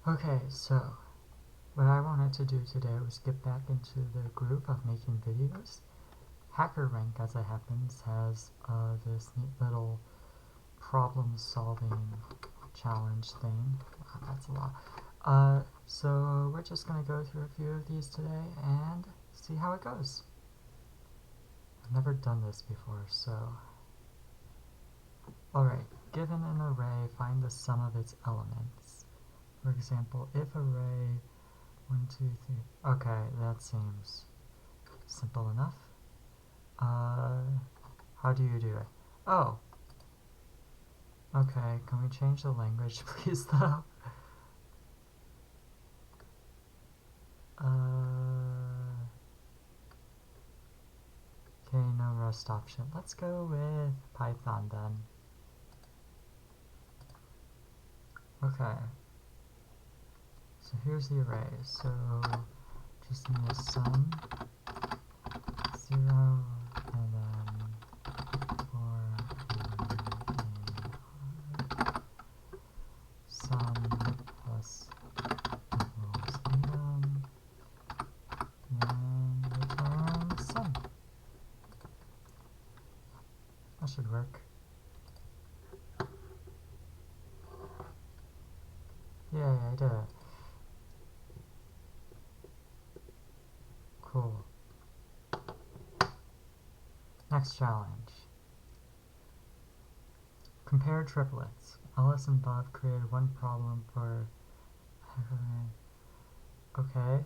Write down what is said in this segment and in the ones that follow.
Okay, so what I wanted to do today was get back into the groove of making videos. HackerRank, as it happens, has this neat little problem-solving challenge thing. Wow, that's a lot. So we're just gonna go through a few of these today and see how it goes. I've never done this before, so... Alright, given an array, find the sum of its elements. For example, if array 1, 2, 3... Okay, that seems simple enough. How do you do it? Oh! Okay, can we change the language, please, though? Okay, no Rust option. Let's go with Python, then. Okay. So here's the array. So, just need a sum, 0, and then sum plus equals item, and return sum. That should work. Yay, I did it. Cool. Next challenge. Compare triplets. Alice and Bob created one problem for HackerRank. Okay.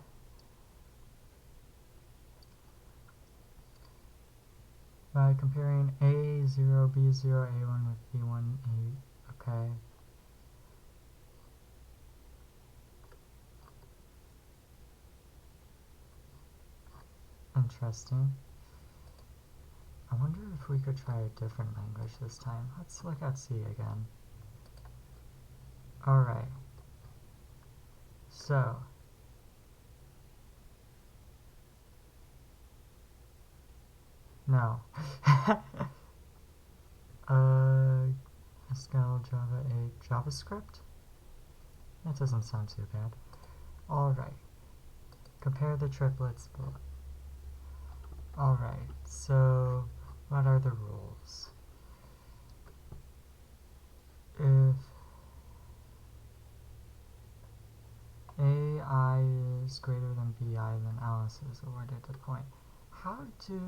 By comparing A0, B0, A1 with B1, A... Okay. Interesting. I wonder if we could try a different language this time. Let's look at C again. Alright. So. No. Pascal, Java 8, JavaScript? That doesn't sound too bad. Alright. Compare the triplets below. Alright, so what are the rules? If AI is greater than BI, then Alice is awarded a point. How do...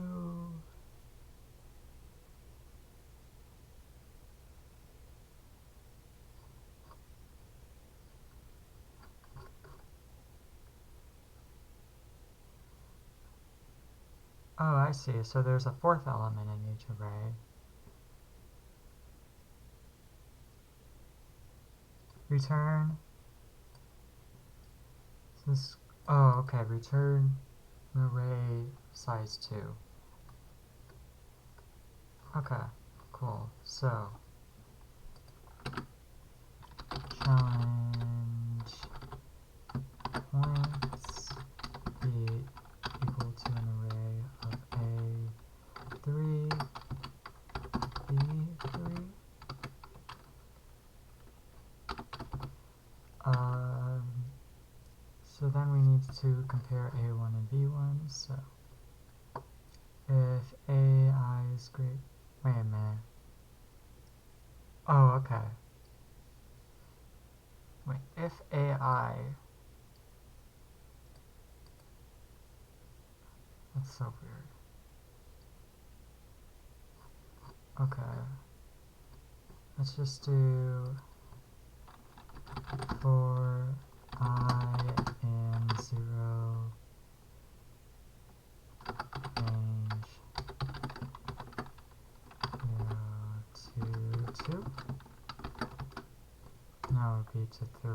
Oh, I see. So there's a fourth element in each array. Return. This, oh, okay. Return an array size 2. Okay, cool. So, challenge points be equal to an array of A3, B3. So then we need to compare A1 and B1. So if AI is great, wait a minute. Oh, okay. Wait, if AI, that's so weird. Okay, let's just do for I and 0 range 0 to 2. Now it would be to 3.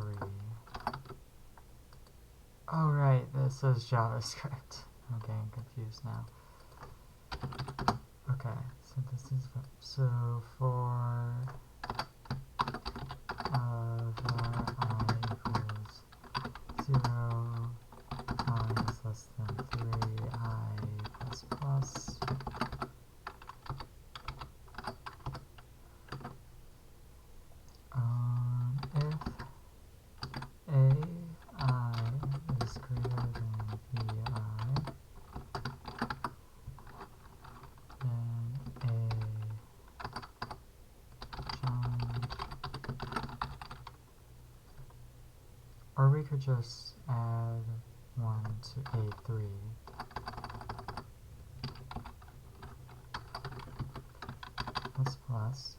Oh right, this is JavaScript. I'm getting confused now. Okay, so this is so for I equals 0, I is less than 3, I plus plus. If A Or we could just add 1 to A3. Plus.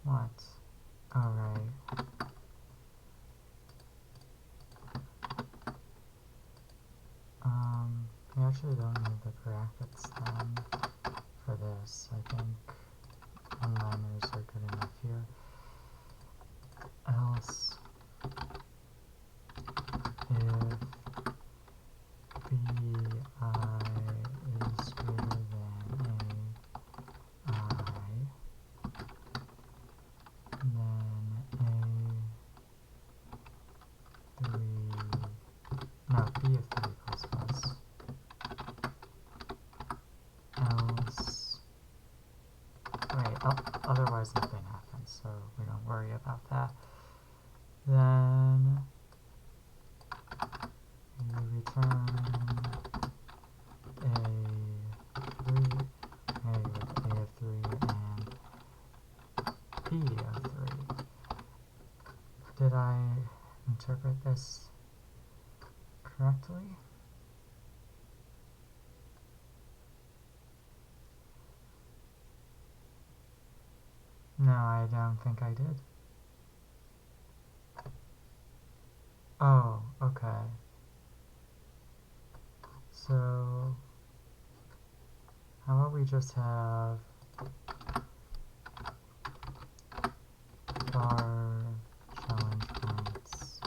What? Alright. We actually don't need the brackets then for this. I think one-liners are good enough here. Else, if bi is greater than ai, then a3, no, b of 3 plus plus. Else, wait, otherwise nothing happens, so we don't worry about that. Then we return a3 with a of 3 and b of 3. Did I interpret this correctly? No, I don't think I did. Oh, okay. So, how about we just have bar challenge points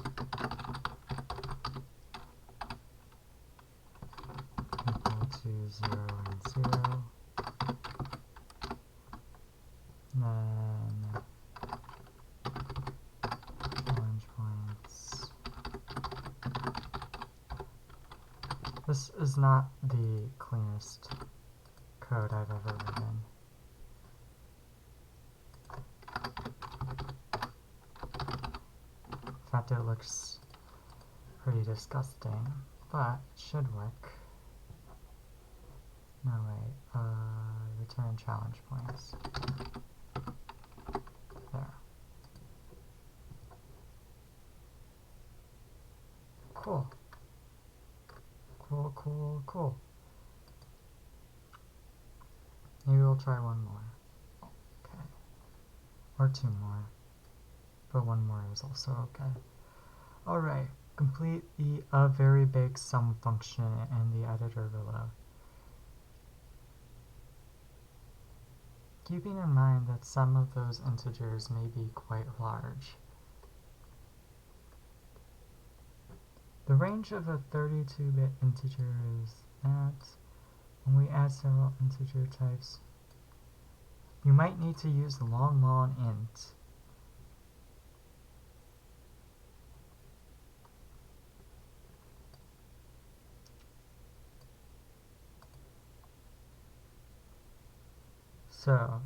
equal to 0 and 0. Then challenge points. This is not the cleanest code I've ever written. In fact, it looks pretty disgusting, but it should work. No, wait, return challenge points. There. Cool. Cool. Maybe we'll try one more. Okay. Or 2 more. But 1 more is also okay. Alright, complete the very big sum function in the editor below. Keeping in mind that some of those integers may be quite large. The range of a 32-bit integer is that when we add several integer types, you might need to use long int. So,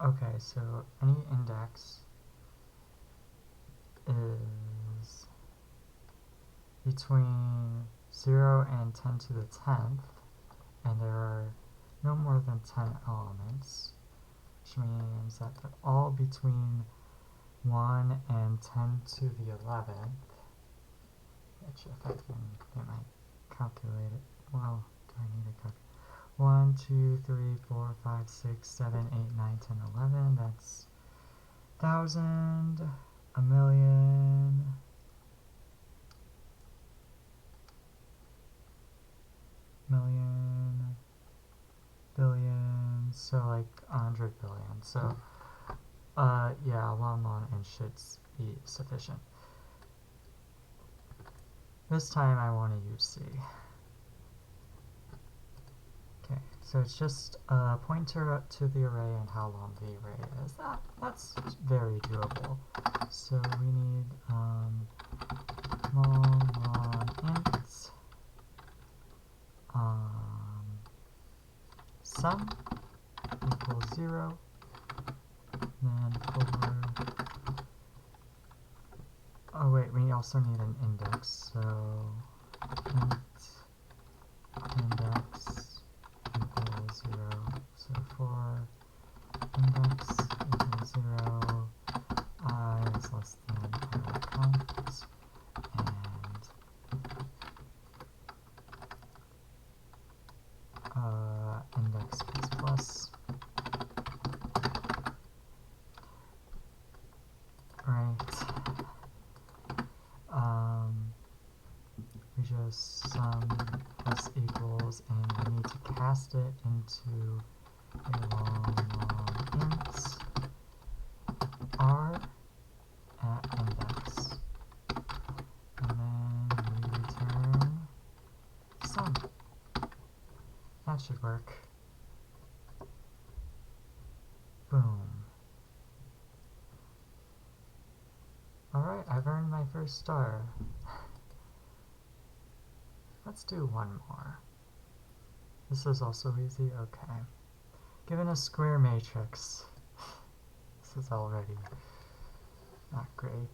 okay, so any index is between 0 and 10 to the 10th, and there are no more than 10 elements, which means that they're all between 1 and 10 to the 11th, which if I can get my calculator, well, do I need a calculator? 1, 2, 3, 4, 5, 6, 7, 8, 9, 10, 11, that's 1,000, a million, billion, so like 100 billion. So, yeah, long int should be sufficient. This time I want to use C. Okay, so it's just a pointer to the array and how long the array is. That's very doable. So we need long int sum equals 0. Then for oh wait, we also need an index. So int index equals 0. So for index equals 0, I is less than I count. sum plus equals, and we need to cast it into a long int r at index. And then we return sum. That should work. Boom. Alright, I've earned my first star. Let's do one more. This is also easy, okay. Given a square matrix, this is already not great.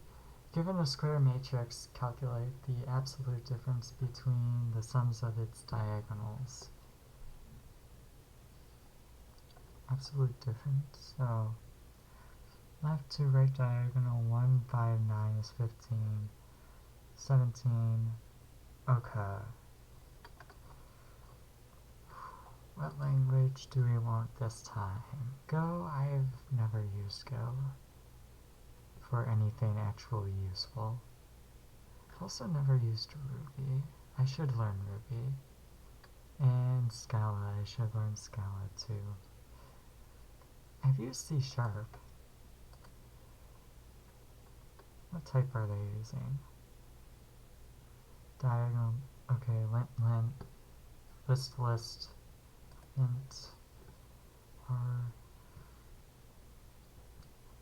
Given a square matrix, calculate the absolute difference between the sums of its diagonals. Absolute difference, so left to right diagonal 1, 5, 9 is 15, 17, okay. What language do we want this time? Go? I've never used Go for anything actually useful. I've also never used Ruby. I should learn Ruby. And Scala, I should learn Scala too. I've used C#. What type are they using? Diagonal, okay, lint, list, int, r,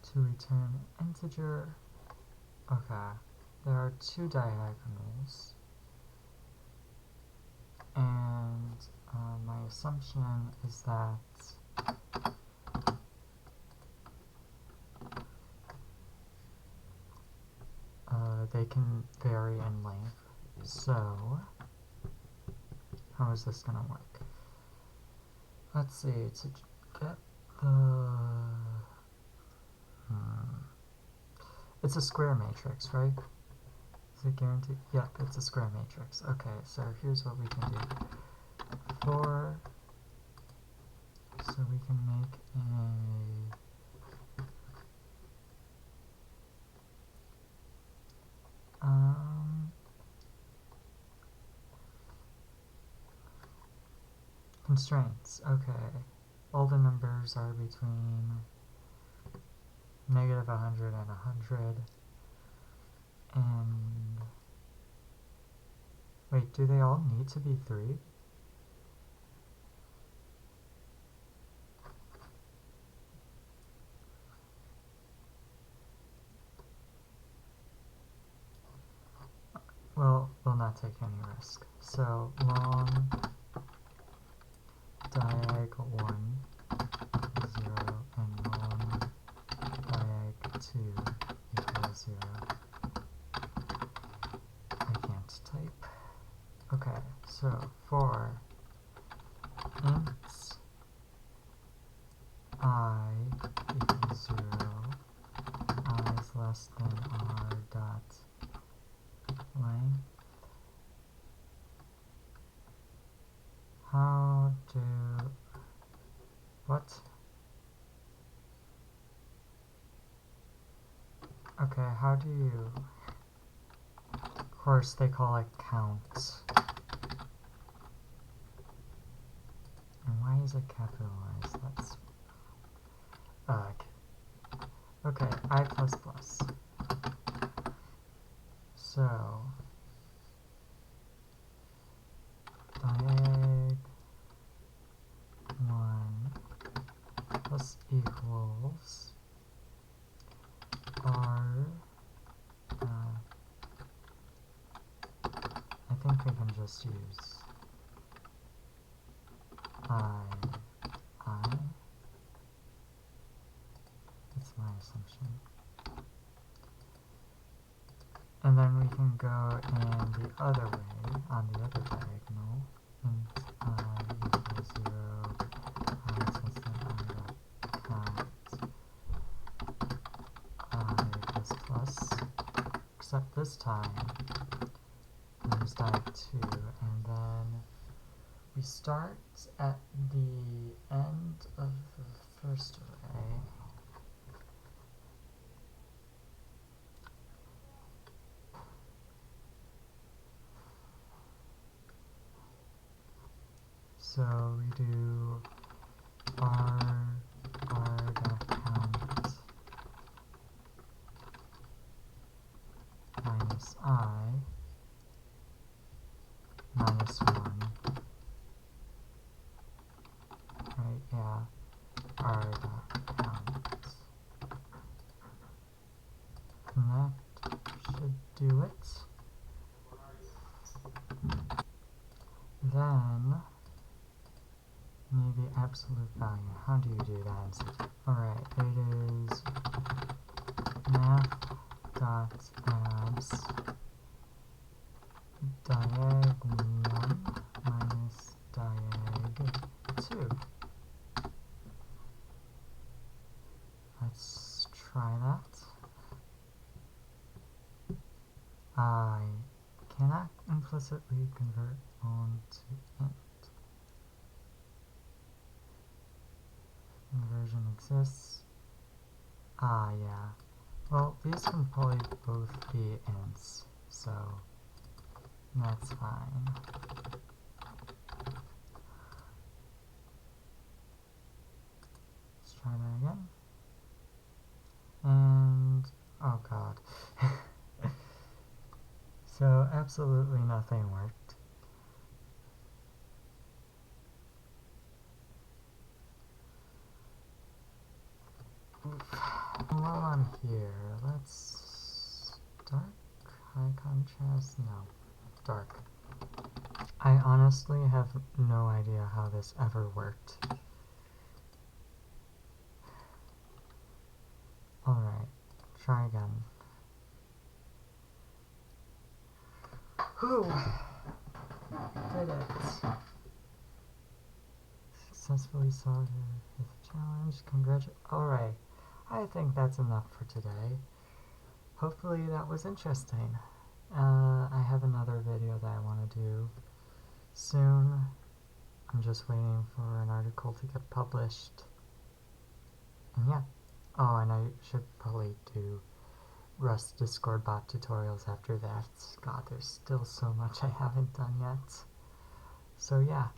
to return integer. Okay, there are two diagonals, and my assumption is that they can vary in length. So, how is this gonna work? Let's see, to get the... It's a square matrix, right? Is it guaranteed? Yep, it's a square matrix. Okay, so here's what we can do. So we can make a... constraints, okay. All the numbers are between -100 and 100. And wait, do they all need to be 3? Well, we'll not take any risk. So long diag1 0 and long diag2 equals 0. I can't type. Okay, so for int I equals 0, I is less than r dot length. How do... what? Okay, how do you... Of course, they call it count. And why is it capitalized? That's... okay, I++. So... diag1 plus equals r, I think we can just use I, that's my assumption. And then we can go in the other way, on the other diagonal, int I equals 0, I is less than I dot count, I++, except this time, there's diag2, and then we start at the end of the first array. So we do r.count minus I minus 1. Right, yeah. r.count. And that should do it. Then need the absolute value. How do you do that in C? Alright, it is math.abs diag1 minus diag2. Let's try that. I cannot implicitly convert on to int. Conversion exists. Ah, yeah. Well, these can probably both be ints, so that's fine. Let's try that again. And, oh god. So absolutely nothing worked. While I'm here, let's dark, high contrast, no, dark. I honestly have no idea how this ever worked. Alright, try again. Whew! Did it. Successfully solved the fifth challenge. Alright, I think that's enough for today. Hopefully that was interesting. I have another video that I want to do soon. I'm just waiting for an article to get published. And yeah. Oh, and I should probably do Rust Discord bot tutorials after that. God, there's still so much I haven't done yet. So yeah.